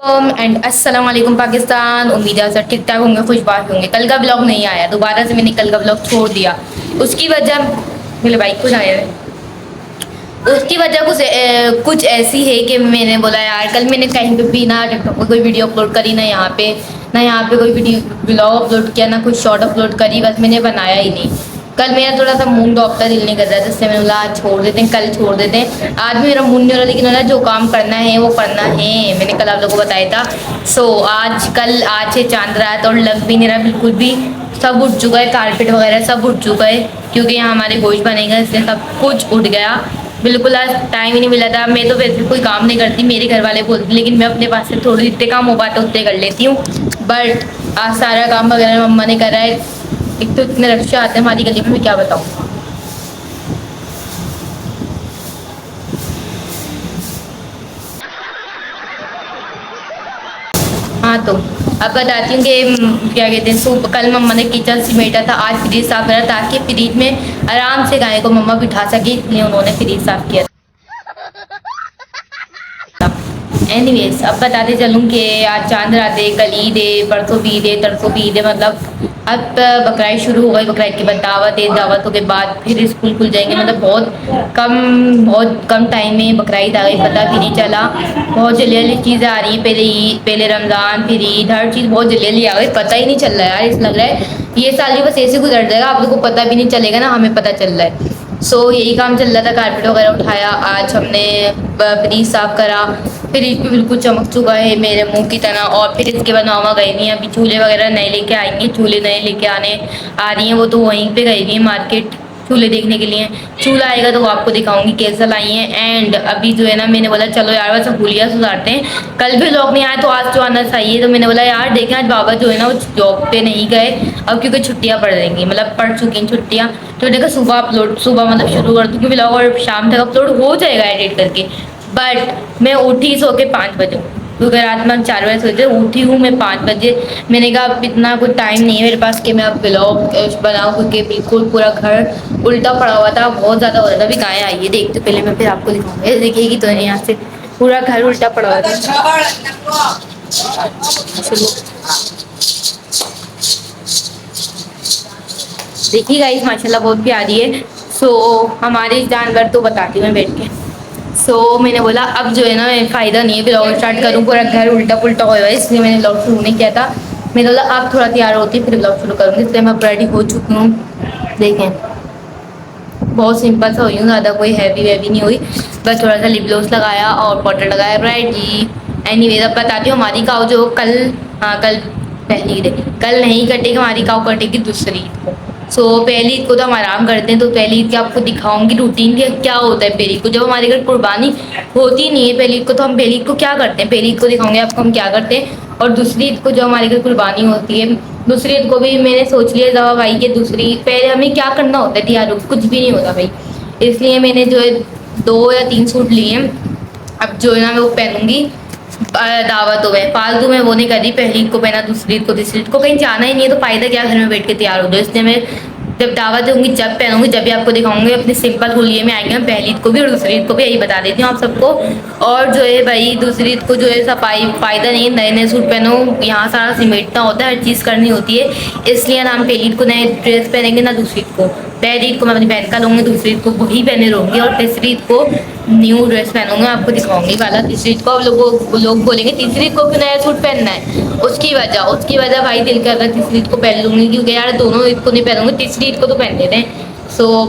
And अस्सलाम वालेकुम पाकिस्तान। उम्मीद है सब ठीक ठाक होंगे, खुशबाश होंगे। कल का ब्लॉग नहीं आया, दोबारा से मैंने कल का ब्लॉग छोड़ दिया। उसकी वजह मेरे बाइक कुछ आया है। उसकी वजह कुछ ऐसी है कि मैंने बोला यार कल मैंने कहीं पे भी ना टिकटॉक पे कोई वीडियो अपलोड करी, ना यहाँ पे कोई वीडियो ब्लॉग अपलोड किया, ना कुछ शॉर्ट अपलोड करी, बस मैंने बनाया ही नहीं। कल मेरा थोड़ा सा मूड ऑफ था, दिल नहीं कर रहा था, इससे मैंने बोला आज छोड़ देते हैं, कल छोड़ देते हैं। आज भी मेरा मूड नहीं हो रहा, लेकिन ना जो काम करना है वो करना है, मैंने कल आप लोगों को बताया था। आज से चांद रात और लग भी नहीं रहा बिल्कुल भी। सब उठ चुका है, कारपेट वगैरह सब उठ चुका है, क्योंकि यहाँ हमारे गोश्त बनेगा, इसलिए सब कुछ उठ गया। बिल्कुल आज टाइम ही नहीं मिला था। मैं तो वैसे कोई काम नहीं करती, मेरे घर वाले बोलते, लेकिन मैं अपने पास से थोड़े जितने काम हो पाते उतने कर लेती हूँ। बट आज सारा काम वगैरह मम्मा ने करा है। एक तो इतने रक्षा आते हैं हमारी गली में, मैं क्या बताऊँ। हाँ तो अब बताती हूँ कि क्या कहते हैं, सूप कल मम्मा ने किचन समेटा था, आज फ्रिज साफ करा ताकि फ्रिज में आराम से गाय को मम्मा बिठा सके, इसलिए उन्होंने फ्रिज साफ किया। एनीवेज अब बताते चलूँ कि आज चांद रात है, कल ईद है, परसों भी ईद है, तरसों भी ईद है, मतलब अब बकरीद शुरू हो गई। बकरीद के बाद दावत है, दावतों के बाद फिर स्कूल खुल जाएंगे, मतलब बहुत कम टाइम में बकरीद आ गई, पता भी नहीं चला। बहुत जल्दी जल्दी चीज़ें आ रही हैं, पहले ईद, पहले रमज़ान, फिर ईद, हर चीज़ बहुत जल्दी जल्दी आ गई, पता ही नहीं चल रहा है यार। इस लग रहा है ये साल भी बस ऐसे गुजर जाएगा, आप लोगों को पता भी नहीं चलेगा ना, हमें पता चल रहा है। यही काम चल रहा था, कारपेट वगैरह उठाया, आज हमने फ्रिज साफ करा। फ्रिज भी बिल्कुल चमक चुका है मेरे मुंह की तरह। और फिर इसके बाद मामा गई हुई हैं, अभी चूल्हे वगैरह नए लेके आएंगे, चूल्हे नए लेके आने आ रही हैं वो, तो वहीं पे गई हुई हैं मार्केट चूल्हे देखने के लिए। चूल्हा आएगा तो वो आपको दिखाऊंगी कैसा लाई है। एंड अभी जो है ना, मैंने बोला चलो यार बस हुलिया सुधारते हैं, कल भी लोग नहीं आए तो आज तो आना चाहिए। तो मैंने बोला यार देखें आज बाबा जो है ना वो जॉब पे नहीं गए, अब क्योंकि छुट्टियां पड़ जाएंगी, मतलब पड़ चुकी हैं छुट्टियां। तो देखा सुबह मतलब शुरू कर दूँ, क्योंकि ब्लॉग और शाम तक अपलोड हो जाएगा एडिट करके। बट मैं उठी सो के 5 बजे, क्योंकि रात में 4 बजे सोते, उठी हूँ मैं 5 बजे। मैंने कहा अब इतना कुछ टाइम नहीं है मेरे पास कि मैं अब ब्लॉग बनाऊँ, क्योंकि बिल्कुल पूरा घर उल्टा पड़ा हुआ था, बहुत ज़्यादा हो रहा था। अभी गाय आई है, देखते पहले मैं फिर आपको दिखाऊंगा, देखिएगी तो यहाँ से पूरा घर उल्टा पड़ा हुआ था। चलो देखिए गाइस, माशाल्लाह बहुत प्यारी है। हमारे जानवर तो बताती हूँ मैं बैठ के। मैंने बोला अब जो है ना फ़ायदा नहीं है ब्लॉग स्टार्ट करूँ, पूरा घर उल्टा पुल्टा हुआ है, इसलिए मैंने ब्लॉग शुरू नहीं किया था। मैंने बोला अब थोड़ा तैयार होती फिर ब्लॉग शुरू करूँगी, इसलिए मैं रेडी हो चुकी हूँ। देखें बहुत सिंपल सा हुई हूँ, ज़्यादा कोई हैवी वैवी नहीं हुई, बस थोड़ा सा लिप ग्लोस लगाया और पाउडर लगाया, राइट जी। एनीवेज अब बताती हूँ हमारी काऊ जो कल, हाँ कल पहली ईद है, कल नहीं कटेगी हमारी काऊ, कटेगी दूसरी ईद को। पहली ईद को तो हम आराम करते हैं, तो पहली ईद की आपको दिखाऊंगी रूटीन कि क्या होता है पहली ईद को। जब हमारे घर कुर्बानी होती नहीं है पहली ईद को, तो हम पहली ईद को क्या करते हैं, पहली ईद को दिखाऊंगे आपको हम क्या करते हैं। और दूसरी ईद को जो हमारे घर कुर्बानी होती है, दूसरी ईद को भी मैंने सोच लिया था भाई कि दूसरी पहले हमें क्या करना होता है, तैयार कुछ भी नहीं होता भाई। इसलिए मैंने जो है 2 या 3 सूट लिए हैं, अब जो है ना मैं वो पहनूंगी दावतों में, फालतू में वो नहीं कर रही। पहली ईद को पहना, दूसरी ईद को, तीसरी ईद को, कहीं जाना ही नहीं है तो फायदा क्या घर में बैठ के तैयार हो जाओ। इसलिए मैं जब दावत दूंगी जब पहनूंगी, जब भी आपको दिखाऊंगी अपने सिंपल हुलिये में आएंगे हम, पहली ईद को भी और दूसरी ईद को भी, यही बता देती हूँ आप सबको। और जो है भाई दूसरी ईद को जो है सफाई फ़ायदा नहीं है, नए नए सूट पहनो, यहाँ सारा सिमेटना होता है, हर चीज़ करनी होती है। इसलिए ना हम पहली ईद को नए ड्रेस पहनेंगे, ना दूसरी ईद को। पहली ईद को मैं अपनी बहन का लूँगी, दूसरी ईद को वही पहने रहूँगी, और तीसरी ईद को न्यू ड्रेस पहनूंगी, आपको दिखाऊंगी वाला। तीसरी ईद को अब लोग बोलेंगे तीसरी ईद को क्यों नया सूट पहनना है, उसकी वजह भाई दिल कर रहा तीसरी ईद को पहन लूँगी, क्योंकि यार दोनों ईद को नहीं पहनूंगी, तीसरी ईद को तो पहन लेते हैं।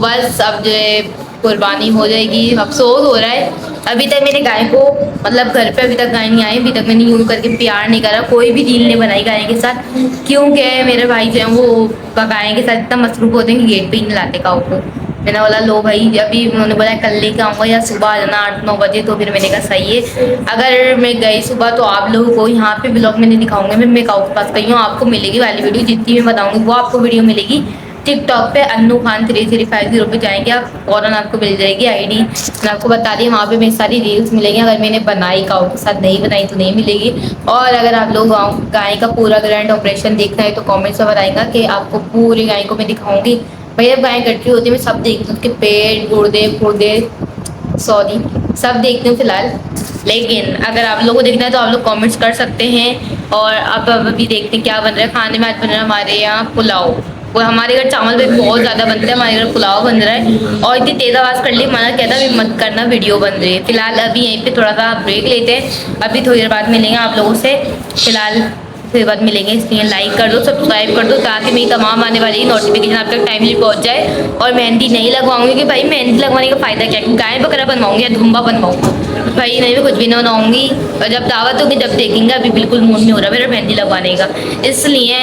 बस अब जो है कुर्बानी हो जाएगी, अफसोस हो रहा है। अभी तक मैंने गाय को, मतलब घर पे अभी तक गाय नहीं आई, अभी तक मैंने यूँ करके प्यार नहीं करा, कोई भी रील नहीं बनाई गाय के साथ, क्योंकि मेरे भाई जो है वो गाय के साथ इतना मसरूफ होते हैं कि गेट पे ही नहीं लाते काऊ को। मैंने बोला लो भाई, अभी उन्होंने बोला कल लेके आऊँगा या सुबह आ जाना 8-9 बजे, तो फिर मैंने कहा सही है। अगर मैं गई सुबह तो आप लोगों को यहाँ पे ब्लॉग में नहीं दिखाऊंगी, मैं काऊ के पास गई हूँ, आपको मिलेगी वाली वीडियो, जितनी मैं बताऊँगी वो आपको वीडियो मिलेगी। टिकटॉक पे अन्नू खान 3350 पे जाएंगे आप, फौरन आपको मिल जाएगी आईडी। मैं आपको बता दी वहाँ पे मेरी सारी रील्स मिलेंगी, अगर मैंने बनाई काऊ के साथ, नहीं बनाई तो नहीं मिलेगी। और अगर आप लोग गाय का पूरा ग्रैंड ऑपरेशन देखना है तो कमेंट्स में बताएंगा कि आपको पूरी गाय को मैं दिखाऊंगी। भैया गाय कटरी होती है मैं सब देखती हूँ, उसके पेट गुर्दे फुर्दे सॉरी सब देखती हूँ फिलहाल। लेकिन अगर आप लोगों को देखना है तो आप लोग कमेंट्स कर सकते हैं। और अब अभी देखते हैं क्या बन रहा है खाने में। आज बन रहा है हमारे यहाँ पुलाव। वो हमारे घर चावल भी बहुत ज़्यादा बनते हैं, हमारे घर पुलाव बन रहा है। और इतनी तेज़ आवाज़ कर ली, मना कहता अभी मत करना, वीडियो बन रही है। फिलहाल अभी यहीं पे थोड़ा सा ब्रेक लेते हैं, अभी थोड़ी देर बाद मिलेंगे आप लोगों से। फिलहाल फिर बाद मिलेंगे, इसलिए लाइक कर दो, सब्सक्राइब कर दो, ताकि मेरी तमाम आने वाली नोटिफिकेशन आप तक टाइमली पहुंच जाए। और मेहंदी नहीं लगवाऊंगी कि भाई मेहंदी लगवाने का फ़ायदा क्या है, गाय बकरा बनवाऊंगी या धुम्बा बनवाऊंगा भाई, नहीं मैं कुछ भी नहीं बनाऊंगी। और जब दावत होगी जब देखेंगे, अभी बिल्कुल मूड नहीं हो रहा मेरा मेहंदी लगवाने का, इसलिए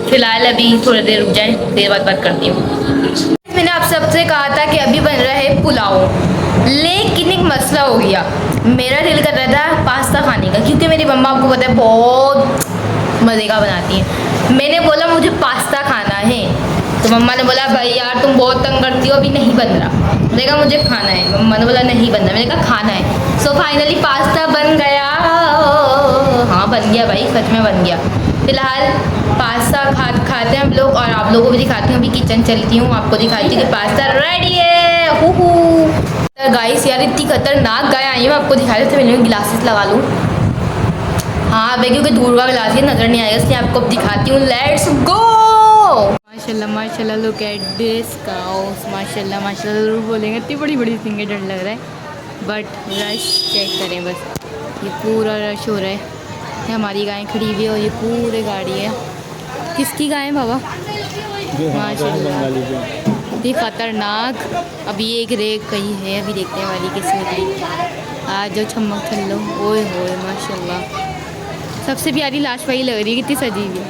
फिलहाल अभी थोड़ी देर रुक जाए, देर बाद बात करती हूँ। मैंने आप सबसे कहा था कि अभी बन रहा है पुलाव, लेकिन एक मसला हो गया। मेरा दिल कर रहा था पास्ता खाने का, क्योंकि मेरी मम्मा आपको पता है बहुत मज़े का बनाती है। मैंने बोला मुझे पास्ता खाना है, तो मम्मा ने बोला भाई यार तुम बहुत तंग करती हो, अभी नहीं बन रहा। मैंने कहा मुझे खाना है, मम्मा ने बोला नहीं बनना, मैंने कहा खाना है। सो फाइनली पास्ता बन गया। हाँ बन गया भाई, सच में बन गया। फिलहाल पास्ता खाते हैं हम लोग, और आप लोगों को भी दिखाती हूँ। अभी किचन चलती हूँ, आपको दिखाती हूँ कि पास्ता रेडी है। हू गाइस यार इतनी खतरनाक गाय आई हूँ, आपको दिखा देते मैंने ग्लासेस लगा लूँ। हाँ भाई क्योंकि दूर का गिलास नज़र नहीं आएगा, इसलिए आपको दिखाती हूँ। Let's go. माशाल्लाह माशाल्लाह, लुक एट दिस काउस। माशाल्लाह माशाल्लाह ज़रूर बोलेंगे, इतनी बड़ी बड़ी सिंगे, डर लग रहा है। बट रश चेक करें बस, ये पूरा रश हो रहा है। ये हमारी गाय खड़ी हुई है और ये पूरे गाड़ी है। किसकी गाय है बाबा? माशाल्लाह ये खतरनाक। अभी एक रेक कहीं है, अभी देखने वाली किसने की। आज जो चमक चल लो, ओए होए माशाल्लाह। सबसे प्यारी लाश वही लग रही है, कितनी सजी हुई है।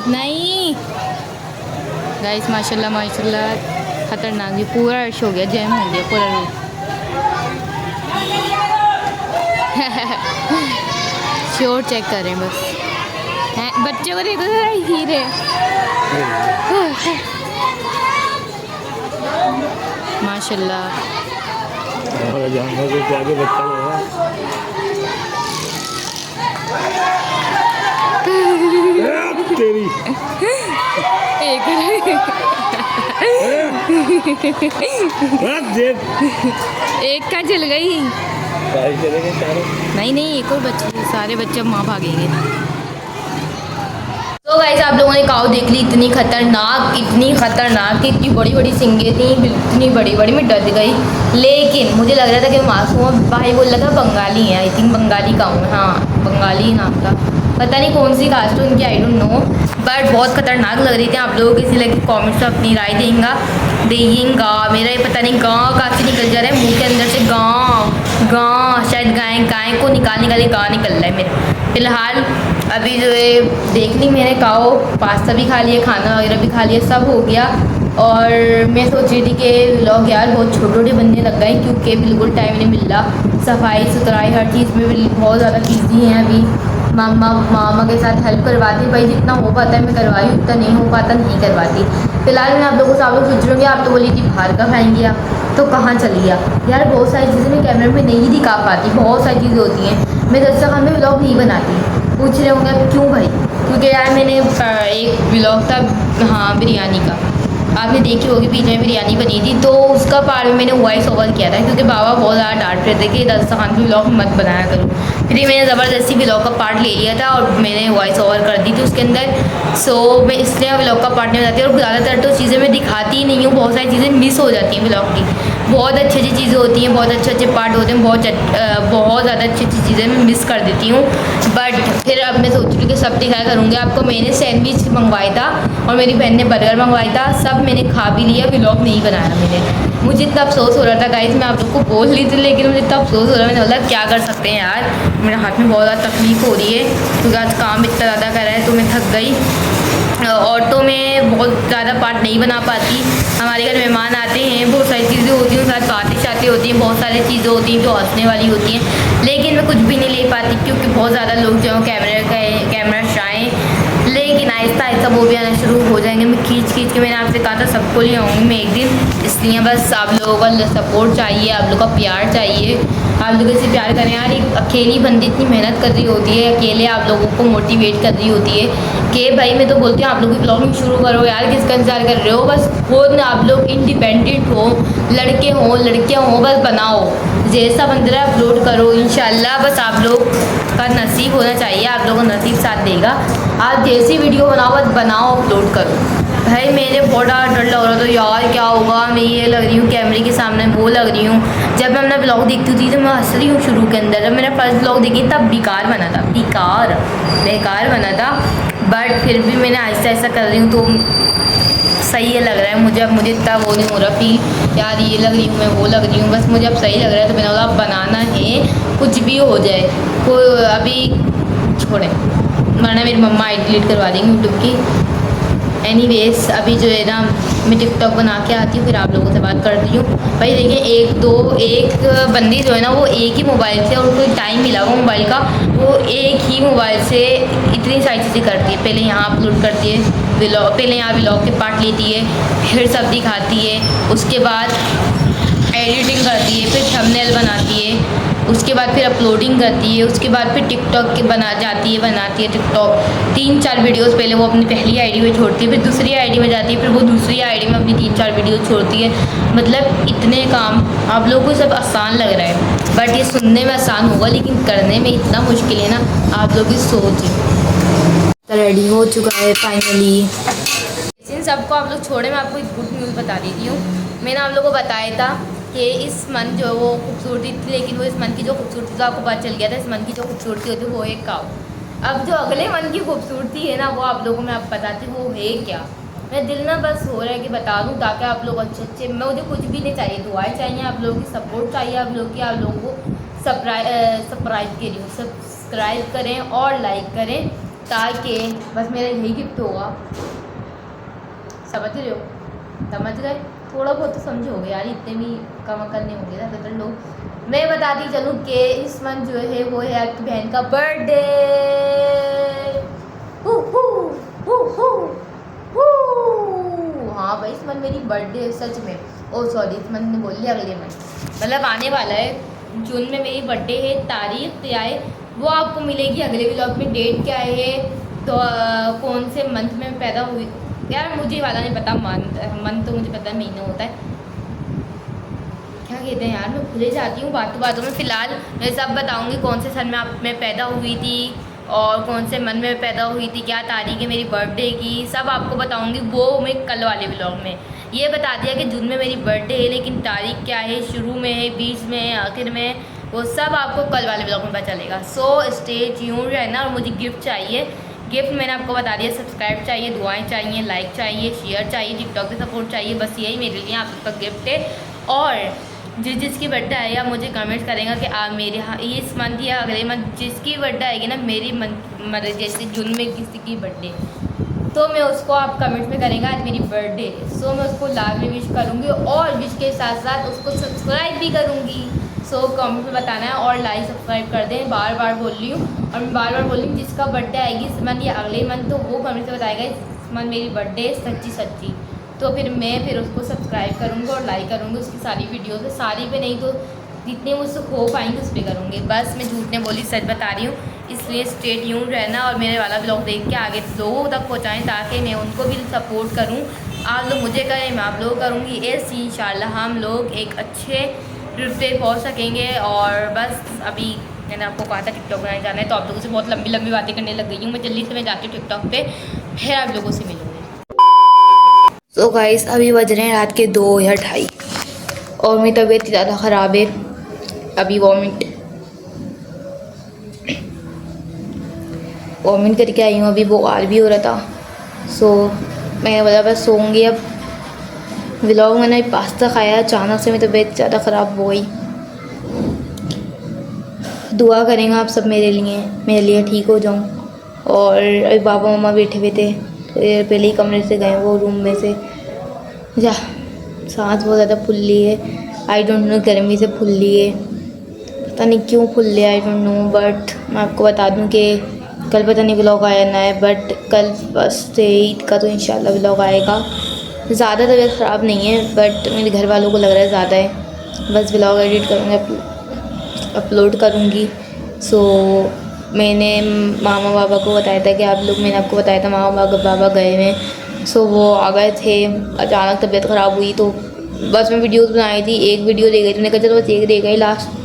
नहीं गाइस माशाल्लाह माशाल्लाह खतरनाक, ये पूरा रश हो गया, जैम हो गया पूरा रोड। शोर चेक करें बस, हैं बच्चों को देखो जरा, हीरे। माशाल्लाह तेरी एक का चल गई। नहीं नहीं एक और बच्चे, सारे बच्चे माँ भागेंगे। तो गाइस आप लोगों ने काऊ देख ली, इतनी खतरनाक थी, इतनी बड़ी बड़ी सिंगे थी, इतनी बड़ी बड़ी, मैं डर गई। लेकिन मुझे लग रहा था कि मासूम भाई बोल रहा था बंगाली है, आई थिंक बंगाली काऊ है। हाँ बंगाली नाम का, पता नहीं कौन सी कास्ट है उनकी, आई डोंट नो। बट बहुत खतरनाक लग रही थी। आप लोगों किसी लगे कमेंट्स में अपनी राय देंगा। मेरा ये पता नहीं गाँव कहाँ से निकल जा रहा है मुँह के अंदर से, गाँव शायद गाय को निकाल गाँव निकल रहा है मेरे। फिलहाल अभी जो है देख ली मैंने, काओ पास्ता भी खा लिया, खाना वगैरह भी खा लिया, सब हो गया। और मैं सोच रही थी कि व्लॉग यार बहुत छोटे छोटे बनने लग गए, क्योंकि बिल्कुल टाइम नहीं मिल रहा। सफाई सुथराई हर चीज़ में बहुत ज़्यादा बिजी हैं अभी। मामा के साथ हेल्प करवाती भाई, जितना हो पाता है मैं करवाई, उतना नहीं हो पाता नहीं करवाती। फिलहाल मैं आप लोगों से सोच रही हूँ, आप तो बोली थी बाहर का खाएंगे आप, तो कहाँ चली गया यार। बहुत सारी चीज़ें मैं कैमरे में नहीं दिखा पाती, बहुत सारी चीज़ें होती हैं। मैं दस्तरखान में व्लॉग नहीं बनाती। पूछ रहे होंगे अब क्यों भाई, क्योंकि यार मैंने एक व्लॉग था, हाँ बिरयानी का, आपने देखी होगी, बीच में बिरयानी बनी थी, तो उसका पार्ट में मैंने वॉइस ओवर किया था, क्योंकि बाबा बहुत ज़्यादा डांट रहे थे कि दस्तरखान पे व्लॉग मत बनाया करो। फिर मैंने ज़बरदस्ती व्लॉग का पार्ट ले लिया था और मैंने वॉइस ओवर कर दी थी उसके अंदर। सो मैं इसलिए व्लॉग का पार्ट नहीं बनाती, और ज़्यादातर तो चीज़ें मैं दिखाती ही नहीं हूँ, बहुत सारी चीज़ें मिस हो जाती हैं व्लॉग की। बहुत अच्छी अच्छी चीज़ें होती हैं, बहुत अच्छे पार्ट होते हैं, बहुत ज़्यादा अच्छी अच्छी चीज़ें मैं मिस कर देती हूँ। बट फिर अब मैं सोच रही हूँ कि सब दिखाया करूँगी आपको। मैंने सैंडविच मंगवाया था और मेरी बहन ने बर्गर मंगवाया था, सब मैंने खा भी लिया, व्लॉग नहीं बनाया मैंने। मुझे इतना अफसोस हो रहा था गाइस, मैं आप लोग को बोल रही थी, लेकिन मुझे इतना अफसोस हो रहा है, मैंने बोला क्या कर सकते हैं यार। मेरे हाथ में बहुत ज़्यादा तकलीफ़ हो रही है, क्योंकि आज काम इतना ज़्यादा कर रहा है, तो मैं थक गई। ऑटो में बहुत ज़्यादा पार्ट नहीं बना पाती। हमारे घर मेहमान आते हैं, बहुत सारी चीज़ें होती हैं, साथ बातें शातें होती हैं, बहुत सारी चीज़ें होती हैं जो हंसने वाली होती हैं, लेकिन मैं कुछ भी नहीं ले पाती, क्योंकि बहुत ज़्यादा लोग जो कैमरा शाएँ। लेकिन आहिस्ता आहिस्ता वो भी आना शुरू हो जाएंगे। मैं खींच के, मैंने आपसे कहा था सबको ले आऊँगी मैं एक दिन, इसलिए बस आप लोगों का सपोर्ट चाहिए, आप लोगों का प्यार चाहिए। आप लोग इसे प्यार करें यार। एक अकेली बंदी इतनी मेहनत कर रही होती है, अकेले आप लोगों को मोटिवेट कर रही होती है कि भाई मैं तो बोलती हूँ आप लोग भी ब्लॉगिंग शुरू करो यार, किसका इंतजार कर रहे हो। बस खुद आप लोग इंडिपेंडेंट हो, लड़के हों लड़कियाँ हों, बस बनाओ। जैसा बन रहा है अपलोड करो इंशाल्लाह। बस आप लोग का नसीब होना चाहिए, आप लोगों का नसीब साथ देगा। आप जैसी वीडियो बनाओ बस बनाओ, अपलोड करो। भाई मेरे बहुत डर लग रहा था यार क्या होगा, मैं ये लग रही हूँ कैमरे के सामने, वो लग रही हूँ। जब मैं अपना ब्लॉग देखती थी तो मैं हंस रही हूँ शुरू के अंदर। जब मेरा फर्स्ट ब्लॉग देखी तब बेकार बना था, बेकार बना था। बट फिर भी मैंने आहिस्ता आहिस्ता कर रही हूँ तो सही है लग रहा है मुझे। अब मुझे इतना वो नहीं हो रहा फील यार ये लग रही हूँ मैं वो लग रही हूँ, बस मुझे अब सही लग रहा है। तो मैंने बोला बनाना है कुछ भी हो जाए, को अभी छोड़े वरना मेरी मम्मा आई डिलीट करवा देंगी यूट्यूब की। एनीवेज अभी जो है ना मैं टिकटॉक बना के आती हूँ, फिर आप लोगों से बात करती हूँ। भाई देखिए एक बंदी जो है ना वो एक ही मोबाइल से, और उनको टाइम मिला हुआ मोबाइल का, वो एक ही मोबाइल से इतनी सारी चीज़ें करती है। पहले यहाँ अपलोड करती है व्लॉग, पहले यहाँ व्लॉग के पार्ट लेती है, फिर सब दिखाती है, उसके बाद एडिटिंग करती है, फिर थंबनेल बनाती है, उसके बाद फिर अपलोडिंग करती है, उसके बाद फिर टिकटॉक के बनाती है टिकटॉक। 3-4 वीडियोस पहले वो अपनी पहली आईडी में छोड़ती है, फिर दूसरी आईडी में जाती है, फिर वो दूसरी आईडी में अपनी 3-4 वीडियोस छोड़ती है। मतलब इतने काम आप लोगों को सब आसान लग रहा है, बट ये सुनने में आसान होगा लेकिन करने में इतना मुश्किल है ना, आप लोग की सोच है। रेडी हो चुका है फाइनली। इन सबको आप लोग छोड़े, मैं आपको एक गुड न्यूज़ बता देती हूँ। मैंने आप लोगों को बताया था कि इस मन जो वो खूबसूरती थी, लेकिन वो इस मन की जो खूबसूरती तो आपको पता चल गया था। इस मन की जो खूबसूरती होती है वो एक काऊ। अब जो अगले मन की खूबसूरती है ना वो आप लोगों में आप बताती हूँ वो है क्या। मेरा दिल ना बस हो रहा है कि बता दूँ ताकि आप लोग अच्छे मुझे कुछ भी नहीं चाहिए, दुआएं चाहिए, आप लोगों की सपोर्ट चाहिए, आप लोगों को सब्सक्राइब करें और लाइक करें, ताकि बस मेरा यही गिफ्ट होगा। समझ रहे हो? समझ गए? थोड़ा बहुत तो समझोगे यार, इतने भी कम करने होंगे ना तो लोग। मैं बताती चलूँ कि इस मंथ जो है वो है आपकी बहन का बर्थडे। हाँ भाई इस मंथ मेरी बर्थडे है सच में। ओ सॉरी इस मंथ ने बोल लिया, अगले मंथ मतलब आने वाला है जून में मेरी बर्थडे है। तारीख क्या है वो आपको मिलेगी अगले व्लॉग में। डेट क्या है तो कौन से मंथ में पैदा हुई यार मुझे वाला नहीं पता। मंथ तो मुझे पता है महीना होता है, क्या कहते हैं यार मैं भूले जाती हूँ बातों में। फ़िलहाल मैं सब बताऊँगी कौन से सन में मैं पैदा हुई थी और कौन से मन में पैदा हुई थी, क्या तारीख है मेरी बर्थडे की, सब आपको बताऊँगी वो मैं कल वाले व्लॉग में। ये बता दिया कि जून में मेरी बर्थडे है, लेकिन तारीख क्या है, शुरू में है, बीच में है, आखिर में, वो सब आपको कल वाले व्लॉग में पता चलेगा। सो स्टे ट्यून्ड रहना। और मुझे गिफ्ट चाहिए, गिफ्ट मैंने आपको बता दिया, सब्सक्राइब चाहिए, दुआएं चाहिए, लाइक चाहिए, शेयर चाहिए, टिकटॉक पे सपोर्ट चाहिए, बस यही मेरे लिए आप सबका गिफ्ट है। और जिसकी बर्थडे आएगा मुझे कमेंट करेगा कि आप मेरे यहाँ इस मंथ या अगले मंथ जिसकी बर्थडे आएगी ना मेरी मंथ जैसे जून में किसी की बर्थडे, तो मैं उसको आप कमेंट में करेंगे आज मेरी बर्थडे। सो मैं उसको लाइव में विश करूँगी और विश के साथ साथ उसको सब्सक्राइब भी करूँगी। सो कमेंट में बताना है और लाइक सब्सक्राइब कर दें। बार बार बोल रही हूँ और मैं बार बार बोल रही हूँ जिसका बर्थडे आएगी इस मंथ या अगले मंथ तो वो कमेंट से बताएगा इस मंथ मेरी बर्थडे सच्ची। तो फिर उसको सब्सक्राइब करूँगी और लाइक करूँगी उसकी सारी वीडियो पे, सारी पे नहीं तो जितने मुझसे हो पाएंगे उस पर करूँगी। बस मैं झूठ नहीं बोली, सच बता रही हूँ। इसलिए स्टे ट्यून्ड रहना और मेरे वाला ब्लॉग देख के आगे लोगों तक पहुँचाएँ ताकि मैं उनको भी सपोर्ट करूँ। आप लोग मुझे करें मैं आप लोग करूँगी, ऐसे इंशाल्लाह हम लोग एक अच्छे रूट पे पहुँच सकेंगे। और बस अभी मैंने आपको कहा था टिकटॉक बनाने जाना है, तो आप लोगों से बहुत लंबी लंबी बातें करने लग गई हूँ। मैं जल्दी से जाती हूँ टिकटॉक पे, फिर आप लोगों से मिलूँगी। तो गाइस अभी बज रहे हैं रात के 2 या 2:30 और मेरी तबीयत ज़्यादा ख़राब है। अभी वॉमिट करके आई हूँ, अभी बुखार भी हो रहा था। सो मैंने बोला बस सोऊंगी अब। व्लॉग मैंने पास्ता खाया, अचानक से मेरी तबीयत ज़्यादा ख़राब हो गई। दुआ करेंगे आप सब मेरे लिए ठीक हो जाऊँ। और अभी पापा मम्मा बैठे हुए थे, पहले ही कमरे से गए वो रूम में से। सांस बहुत ज़्यादा फुल्ली है, आई डोंट नो गर्मी से फुल्ली है, पता नहीं क्यों फुल्ली है, आई डोंट नो। बट मैं आपको बता दूं कि कल पता नहीं व्लॉग आया ना है, बट कल फर्स्ट ईद का तो इंशाल्लाह व्लॉग आएगा। ज़्यादा तबीयत ख़राब नहीं है बट मेरे घर वालों को लग रहा है ज़्यादा है। बस व्लॉग एडिट करूँगी, अपलोड करूँगी। सो मैंने मामा बाबा को बताया था कि मैंने आपको बताया था मामा बाबा गए हैं। सो वो आ गए थे, अचानक तबीयत ख़राब हुई तो बस मैं वीडियोस बनाई थी, एक वीडियो दे गई थी। मैंने कहा चलो बस एक दे गई लास्ट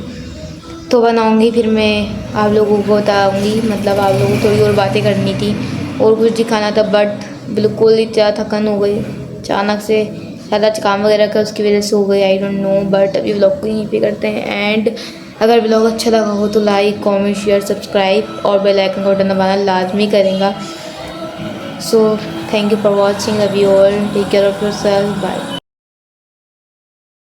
तो बनाऊंगी, फिर मैं आप लोगों को बताऊंगी। मतलब आप लोगों को थोड़ी और बातें करनी थी और कुछ दिखाना था, बट बिल्कुल इतना थकन हो गई अचानक से, ज़्यादा काम वगैरह का उसकी वजह से हो गई, आई डोंट नो। बट अभी व्लॉग को यहीं पे करते हैं एंड अगर व्लॉग अच्छा लगा हो तो लाइक कमेंट शेयर सब्सक्राइब और बेल आइकन का बटन दबाना लाजमी करेंगे। So thank you for watching, love you all, take care of yourself, bye.